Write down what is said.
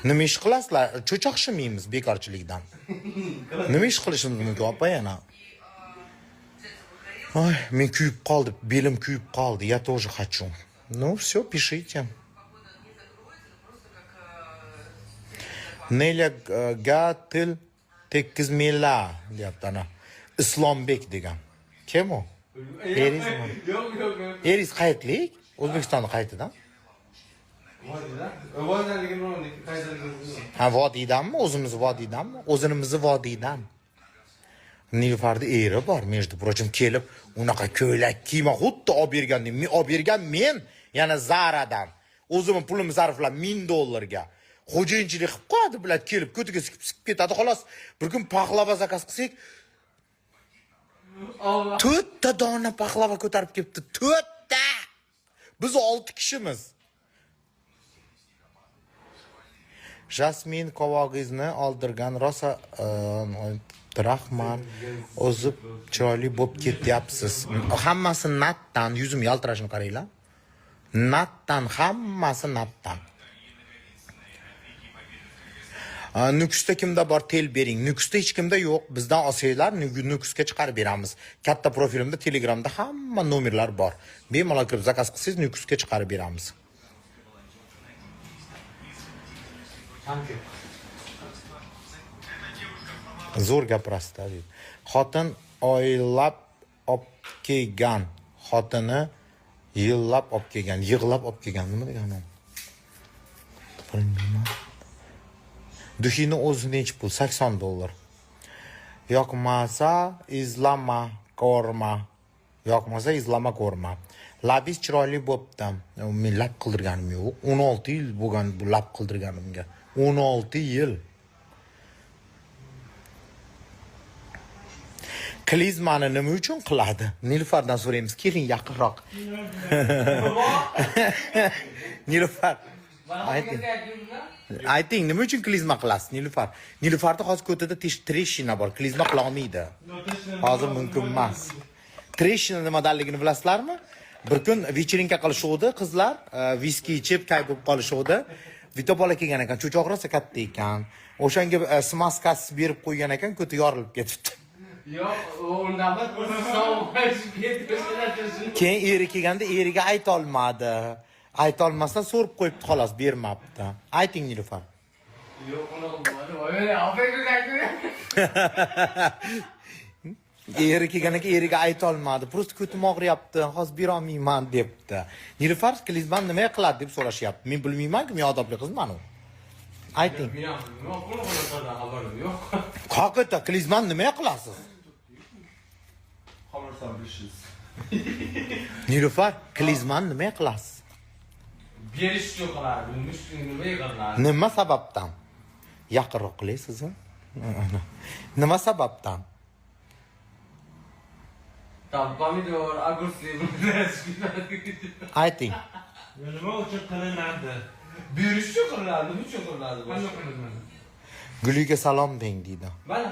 Nima ish qilasizlar? Cho'choqshimiymiz bekorchilikdan. Nima ish qilishimiz mumkin, opa yana? Ой, men kuyib qoldi, belim kuyib qoldi. Я тоже хочу. Ну, все, пишите. Nelaga til tekizmela deyapti ana. Islombek degan. Kim u? Erizmi? Yo'q. Eriz qayerlik? O'zbekistonda qayerdan? Ha, vodiydanmi? O'zimiz vodiydanmi? O'zimiz vodiydan. Nilfarda eri bor, между прочим, kelib, unaqa ko'ylak kiyma, xuddi olib bergandim. Men olib bergan men, yana Zaradan. O'zimning pulim sarflab $1000 ga. Xo'jayinchilik qilib qo'yadi, bilad, kelib, ko'tiga sikib ketadi, xolos. Bir kun paxlava zakaz qilsak, 4 ta dona paxlava ko'tarib kelibdi. 4 ta. Biz 6 kishimiz. Jasmin qovog'ingizni oldirgan rosa rahmat. O'zib chiroyli bo'lib ketyapsiz. Hammasi natdan, yuzim yaltirashini qaranglar. Natdan, hammasi natdan. Nukusda kimda bor tel bering. Nukusda hech kimda yo'q. Bizdan olsanglar, Nukusga chiqarib beramiz. Katta profilimda Telegramda hamma nomerlar bor. Bemalol kirib zakaz qilsangiz, Nukusga chiqarib beramiz. Zo'r gapirasizlar deydi. Xotin oylab olib kelgan, xotini yillab olib kelgan, yig'lab olib kelgan. Nima degani? Bilmayman. Duxini o'zi necha pul? $80. Yoqmasa izlama, ko'rma. Yoqmasa izlama, ko'rma. Labis chiroyli bo'pti. Men lab qildirganim yo'q. 16 yil bo'lgan bu lab qildirganimga. 16 yil. Klizmani nima uchun qiladi? Nilfardan so'raymiz. Keling yaqinroq. Nilfar. Ayting, nima uchun klizma qilasiz, Nilfar? Nilfarda hozir ko'tida treshina bor. Klizma qila olmaydi. Hozir mumkin emas. Treshina nimadanligini bilasizlarmi? Bir kun вечеринка qilishuvdi qizlar, viski ichib, kayf bo'lib qolishuvdi. Vito bola kelgan ekan, cho'choq rosa katta ekan. O'shanga smaskasi berib qo'ygan ekan, ko'ti yorilib ketibdi. Yo'q, undan Keyin eri kelganda eriga ayta olmadi. Ayta olmasdan so'rib qo'yibdi, xolos bermabdi. Ayting, Nilufar. Yo'q, uni olmadi. Voy, afayga Eri kelganiga eriga ayta olmadi. Prosta ko'tim og'riyapti, hozir bera olmayman debdi. Nilufar klizman nima qiladi deb so'rashyapti. Men bilmayman-ku, men odobli qizman u. Ayting. Yo'q. Qoqita klizman nima qilasiz? Xomirsan bilishsiz. Nilufar, klizman nima qilasiz? Berish uchun qiladi, nima qiladi? Nima sababdan? Yaqinroq qilaysiz. Nima sababdan? Tam pomidor, огурцы. Ayting. Nima uchun qilinadi? Berish uchun qiladi, nima uchun qiladi? Guliga salom deng deydi. Mana